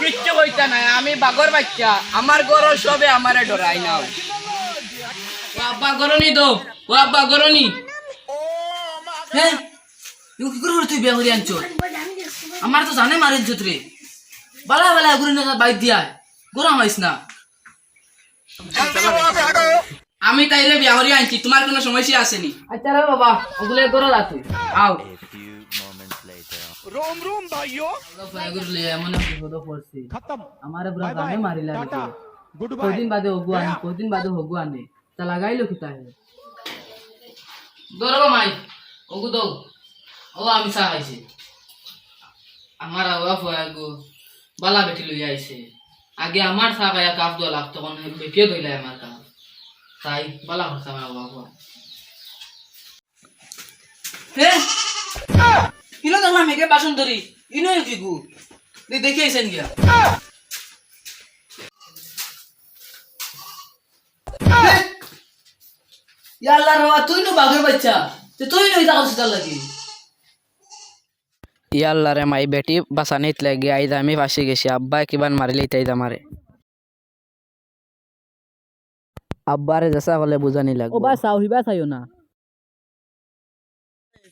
কিচ্ছু কইতা নাই আমি বাগর বাচ্চা আমার গরো সবে আমারে ডরাই না ও আব্বা গরনি দো ও আব্বা গরনি হ্যাঁ কি করে তুই বিয়া করে আনছো আমার তো জানে মারিল রে বালা বালা গুরি না বাইক দিয়া গরম হইস না আমি তাইলে বিয়া করে আনছি তোমার কোনো সমস্যা আসেনি আচ্ছা রে বাবা ওগুলো করো না তুই আও रोम रोम भाइयों গুরলে এমন বিপদ পড়ছি खत्म আমারে পুরা জানে মারিলা टाटा गुड কদিন बाय বাদে হগু আনে তা লাগাইলো কি তাহে দরবা মাই ওগু দাও ও আমি চা খাইছি আমার আওয়া ফয়াগু বালা বেটি লই আইছে আগে আমার চা খাইয়া কাপ দোয়া লাগতো কোন বেটিয়ে দইলা আমার কাপ তাই বালা হচ্ছে আমার বাবা হে ইনো তো আমি কে বাসন ধরি ইনো দিগু দেখি আইছেন গিয়া ইয়াল্লা রে তুই নো বাঘের বাচ্চা তুই নই তা কষ্ট লাগি ইয়াল্লা রে মাই বেটি বাসানিত লাগি আইদা আমি ফাঁসি গেছি আব্বা কিবান মারিলে তাই আমারে আব্বারে জেসা হলে বুঝানি লাগবে ও বা চাও হিবা চাইও না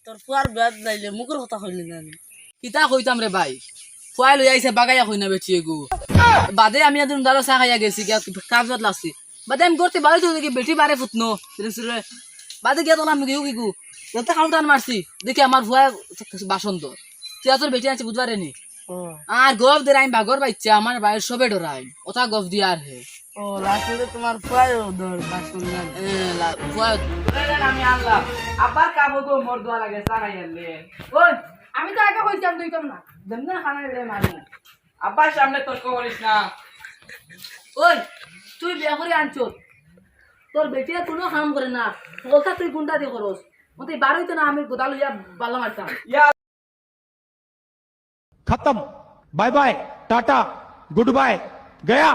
তোর ফুয়ার ব্যাদ লাইলে মুখের কথা কইলি না কিতা কইতাম রে ভাই ফুয়াই লই আইছে বাগাইয়া কই না বেটি এগু বাদে আমি আদুন দালো চা খাইয়া গেছি গিয়া কাজত লাগছি বাদে আমি করতে বাড়ি তো দেখি বেটি বারে ফুটনো বাদে গিয়া তোলাম গিয়ে কি গু যত কাউন্টার মারছি দেখি আমার ফুয়া বাসন তো তুই তোর বেটি আনছি বুঝবারে নি আর গপ দে আমি বাগর বাচ্চা আমার বাইরে সবে ডরাই ওটা গপ দিয়ে আর হে ও লাস্টে তোমার ফুয়াই ধর বাসন না ফুয়া আমি আল্লাহ আবার কাবো তো মোর দোয়া লাগে চা খাইয়ালে ওই আমি তো আগে কইতাম তুই কম না দেন না খানা রে মারি আব্বার সামনে তর্ক করিস না ওই তুই বিয়া করে আনছো তোর বেটিয়া কোনো কাম করে না বলতা তুই গুন্ডা দিয়ে করস মতে বারোই তো না আমি গোদাল ইয়া বালা মারতাম खत्म bye bye tata goodbye गया